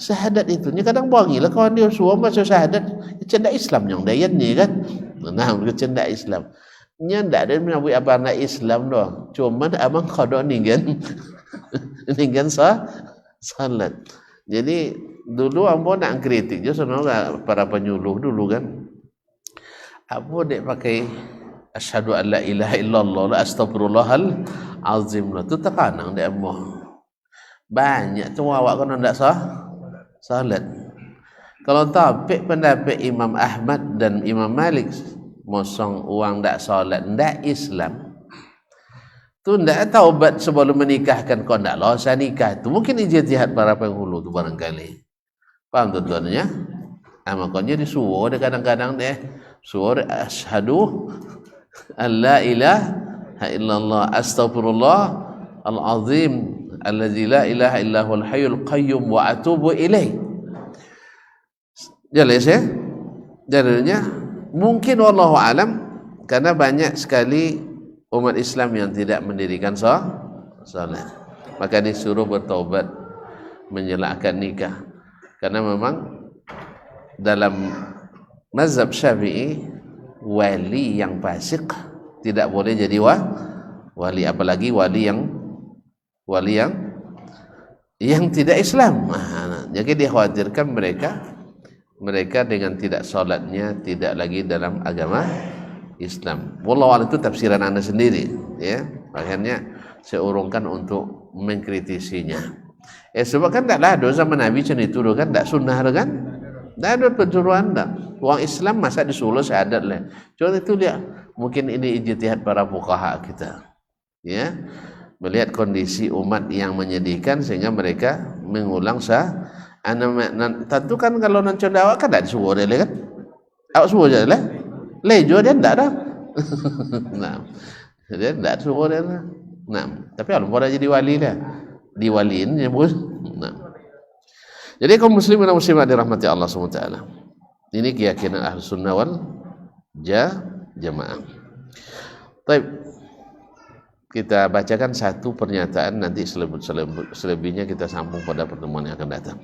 syahadat itu. Ni kadang bangilah kawan dia suruh baca syahadat. Cendak Islam yang dayan ni kan. Nah, cendak Islam. Nya ndak ada menawi apa anak Islam doang. Cuma abang qada ningen. Ningen salat. Jadi dulu ambo nak kritik je sono para penyuluh dulu kan. Ambo dek pakai asyhadu an la ilaha illallah la astagfirullahal azim tu tekanang dia emoh. Banyak tu awak kena ndak salat. Kalau tapik pendapat Imam Ahmad dan Imam Malik mosong uang ndak salat ndak Islam. Tu ndak taubat sebelum menikahkan kau ndak losa nikah tu mungkin ijtihad para penghulu tu barangkali. Paham tuan-tuannya? Makanya disuruh dia kadang-kadang deh suruh asyhadu alla ilaha illallah astaghfirullah al-azim allazi la ilaha illahul hayyul qayyum wa atubu ilaih. Jelas ya? Jadinya mungkin wallahu alam karena banyak sekali umat Islam yang tidak mendirikan salat. Maka disuruh bertaubat menyelakkan nikah. Karena memang dalam mazhab Syafi'i wali yang fasik tidak boleh jadi wali, apalagi wali yang tidak Islam. Jadi dikhawatirkan mereka dengan tidak salatnya tidak lagi dalam agama Islam. Wallahu a'lam, itu tafsiran Anda sendiri ya. Makanya saya urungkan untuk mengkritisinya. Sebab kan taklah ada zaman Nabi macam itu kan, tak sunnah kan? Tak ada penjuruan tak. Orang Islam masa disuruh syahadat lah. Cuma itu dia mungkin ini ijtihad para fuqaha kita. Ya. Melihat kondisi umat yang menyedihkan sehingga mereka mengulang tentu kan kalau nak coba awak kan tak disuruh dia kan. Awak suruh je lah. Lejo dia tak dah. Nah. Dia tak suruh dia lah. Nah, tapi kalau boleh jadi wali lah. Diwaliin je bos. Nah. Jadi kaum muslimin dan muslimat dirahmati Allah SWT. Ini keyakinan Ahlus Sunnah wal Jamaah. Baik. Kita bacakan satu pernyataan, nanti selebihnya kita sambung pada pertemuan yang akan datang.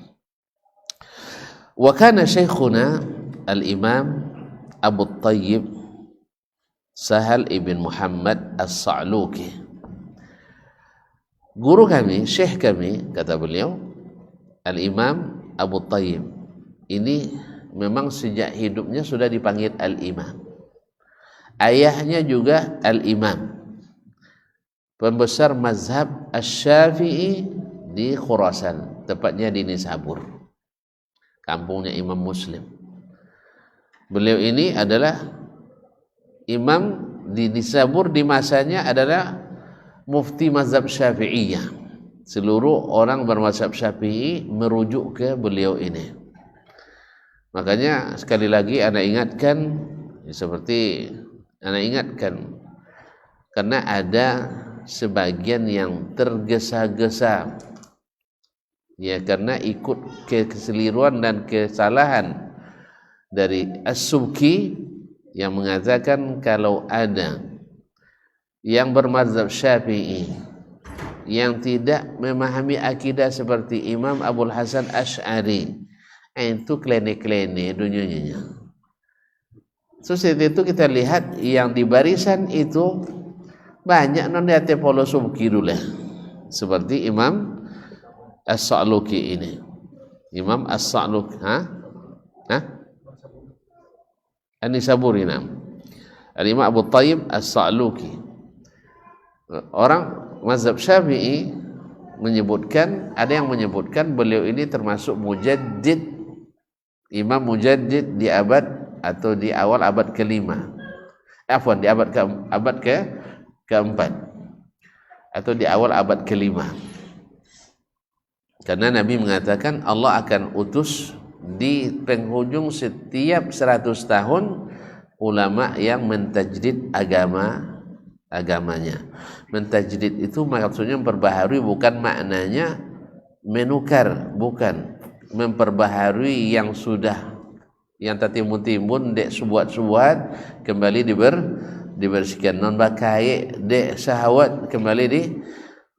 Wa kana syekhuna al-Imam Abu Tayyib Sahal ibn Muhammad As-Sa'luki. Guru kami, syekh kami, kata beliau, Al-Imam Abu Tayyib. Ini memang sejak hidupnya sudah dipanggil Al-Imam. Ayahnya juga Al-Imam. Pembesar mazhab Asy-Syafi'i di Khurasan, tepatnya di Nisabur, kampungnya Imam Muslim. Beliau ini adalah imam di Nisabur, di masanya adalah mufti mazhab Syafi'iyah. Seluruh orang bermazhab Syafi'i merujuk ke beliau ini. Makanya sekali lagi ana ingatkan, karena ada sebagian yang tergesa-gesa ya karena ikut keseliruan dan kesalahan dari As-Subki yang mengatakan kalau ada yang bermazhab Syafi'i yang tidak memahami akidah seperti Imam Abul Hasan Asy'ari, itu klene-klene dunianya. Sesudah itu kita lihat yang di barisan itu banyak non-yate polo Subki dulu seperti Imam As-Sa'luki ini. Imam As-Sa'luki, An-Nisaburi nam. Al-Imam Abu Tayyib As-Sa'luki. Orang mazhab Syafi'i menyebutkan, ada yang menyebutkan beliau ini termasuk mujaddid, imam mujaddid di abad atau di awal abad kelima. Di abad keempat atau di awal abad kelima. Karena Nabi mengatakan Allah akan utus di penghujung setiap 100 tahun ulama yang mentajdid agamanya. Mentajdid itu maksudnya memperbaharui, bukan maknanya menukar, bukan. Memperbaharui yang sudah, yang tertimbun-timbun dek subuhat-subuhat kembali dibersihkan, non bakai dek syahwat kembali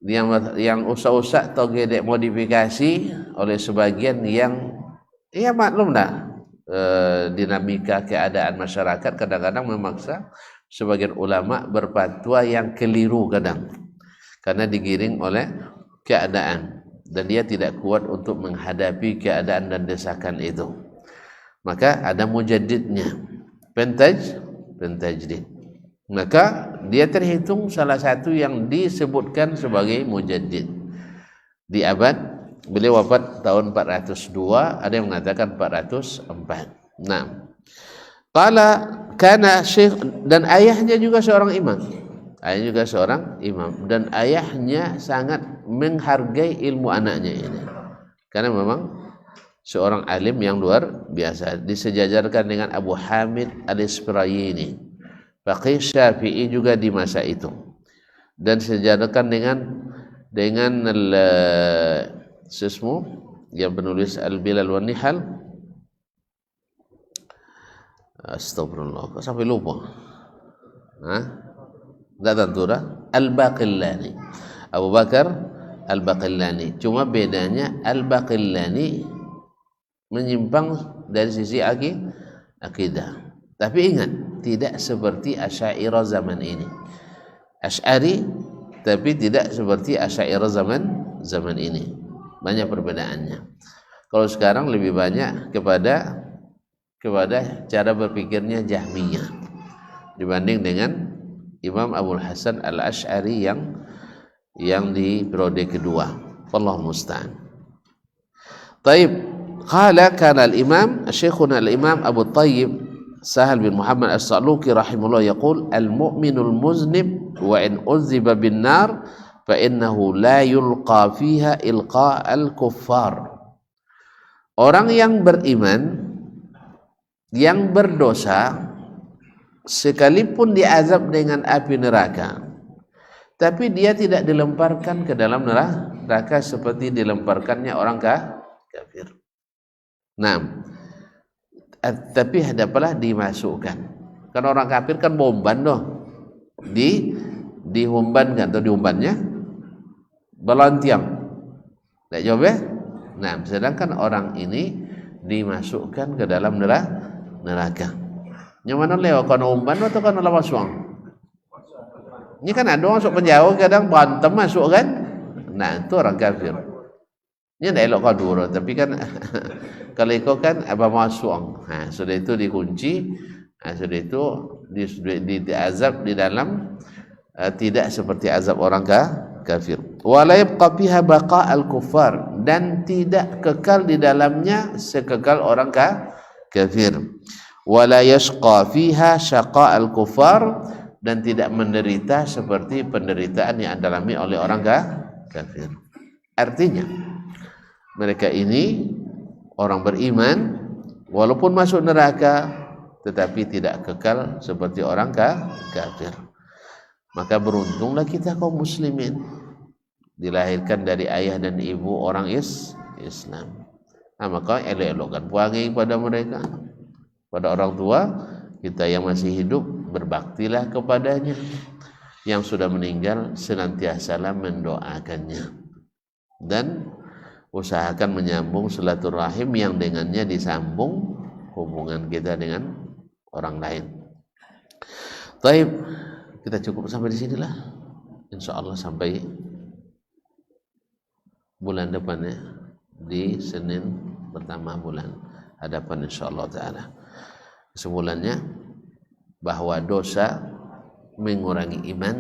yang usah-usah toge dek modifikasi oleh sebagian yang ya maklum dah dinamika keadaan masyarakat kadang-kadang memaksa sebagian ulama berfatwa yang keliru kadang karena digiring oleh keadaan dan dia tidak kuat untuk menghadapi keadaan dan desakan itu. Maka ada mujaddidnya, pentajdid. maka dia terhitung salah satu yang disebutkan sebagai mujaddid di abad, beliau wafat tahun 402, ada yang mengatakan 404. Nah, qala kana syekh, dan ayahnya juga seorang imam. Ayahnya juga seorang imam, dan ayahnya sangat menghargai ilmu anaknya ini, karena memang seorang alim yang luar biasa, disejajarkan dengan Abu Hamid al-Isfirayini, faqih Syafi'i juga di masa itu, dan disejajarkan dengan sesmu yang penulis Al-Bilal wan Nihal. Astagfirullah, kok sampai lupa? Tidak tentu dah. Al-Baqillani, Abu Bakar Al-Baqillani. Cuma bedanya Al-Baqillani menyimpang dari sisi akidah. Tapi ingat, tidak seperti Asy'ariyah zaman ini. Asy'ari, tapi tidak seperti Asy'ariyah zaman ini. Banyak perbedaannya. Kalau sekarang lebih banyak kepada cara berpikirnya Jahmiyah dibanding dengan Imam Abul Hasan Al-Asy'ari yang di periode kedua. Wallahu musta'an. Taib, qala kana al-imam Syekhuna al-Imam Abu Thayyib Sahal bin Muhammad As-Sa'luki rahimahullah yaqul al-mu'minul muznib wa in uziba bin nar fa innahu la yulqa fiha ilqa al-kuffar. Orang yang beriman yang berdosa sekalipun diazab dengan api neraka, tapi dia tidak dilemparkan ke dalam neraka seperti dilemparkannya orang kafir. Nah, tapi hadapalah dimasukkan. Kan orang kafir kan bomban doh, dihumbankan atau diumbannya belantiang. Tak jawab ya? Nah, sedangkan orang ini dimasukkan ke dalam neraka. Yang mana lewat kan umban atau kan lawan suang? Ini kan ada orang masuk penjara kadang berantem masuk kan? Nah, itu orang kafir. Ini tidak elok kau dulu, tapi kan kalau ikut kan apa masuk. Nah, sudah itu dikunci, sudah itu diazab di dalam, tidak seperti azab orang kafir. Wala yabqa fiha baqa al-kuffar, dan tidak kekal di dalamnya sekekal orang kafir. Wala yashqa fiha syaqa al-kuffar, dan tidak menderita seperti penderitaan yang dialami oleh orang kafir. Artinya mereka ini orang beriman walaupun masuk neraka tetapi tidak kekal seperti orang kafir. Maka beruntunglah kita kaum muslimin dilahirkan dari ayah dan ibu orang Islam. Nah, maka elok-elokkan perangai pada mereka, pada orang tua kita yang masih hidup, berbaktilah kepadanya. Yang sudah meninggal senantiasalah mendoakannya, dan usahakan menyambung silaturahim yang dengannya disambung hubungan kita dengan orang lain. Baik, kita cukup sampai di sinilah. Insyaallah sampai bulan depan ya, di Senin pertama bulan hadapan insyaallah taala. Kesimpulannya bahwa dosa mengurangi iman,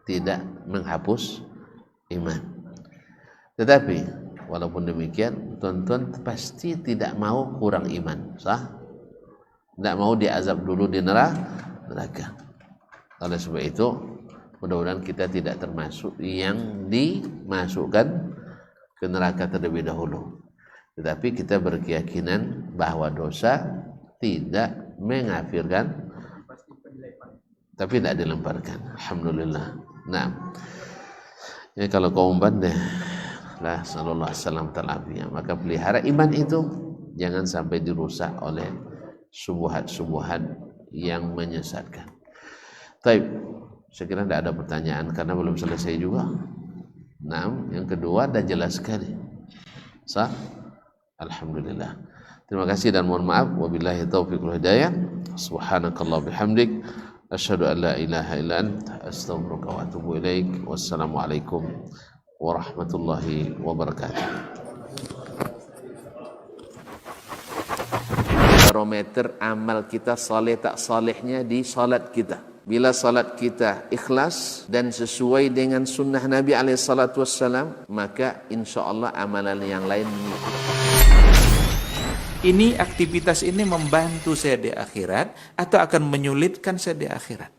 tidak menghapus iman. Tetapi walaupun demikian, tuan-tuan pasti tidak mau kurang iman, sah? Tidak mau diazab dulu di neraka. Oleh sebab itu, mudah-mudahan kita tidak termasuk yang dimasukkan ke neraka terlebih dahulu. Tetapi kita berkeyakinan bahwa dosa tidak mengafirkan, tapi tidak dilemparkan. Alhamdulillah. Nah, ya kalau kaum bandeh lah sallallahu alaihi wasallam talabiyah, maka pelihara iman itu jangan sampai dirusak oleh subuhat-subuhat yang menyesatkan. Baik, saya kira tidak ada pertanyaan karena belum selesai juga. Nah, yang kedua dah jelas sekali. Sah? Alhamdulillah. Terima kasih dan mohon maaf. Wabillahi taufiq wal hidayah. Subhanakallah bihamdik, asyhadu an la ilaha illa anta, astaghfiruka wa atubu ilaik. Wassalamualaikum warahmatullahi wabarakatuh. barometer amal kita saleh tak salehnya di salat kita. Bila salat kita ikhlas dan sesuai dengan sunnah Nabi SAW, maka insya Allah amalan yang lain mengikuti. Ini aktivitas ini membantu saya di akhirat atau akan menyulitkan saya di akhirat?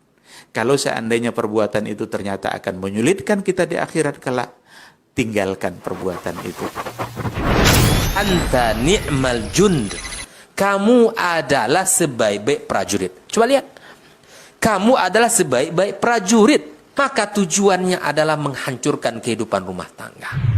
Kalau seandainya perbuatan itu ternyata akan menyulitkan kita di akhirat kelak, tinggalkan perbuatan itu. Anta ni'mal jund. Kamu adalah sebaik-baik prajurit. Coba lihat. Kamu adalah sebaik-baik prajurit. Maka tujuannya adalah menghancurkan kehidupan rumah tangga.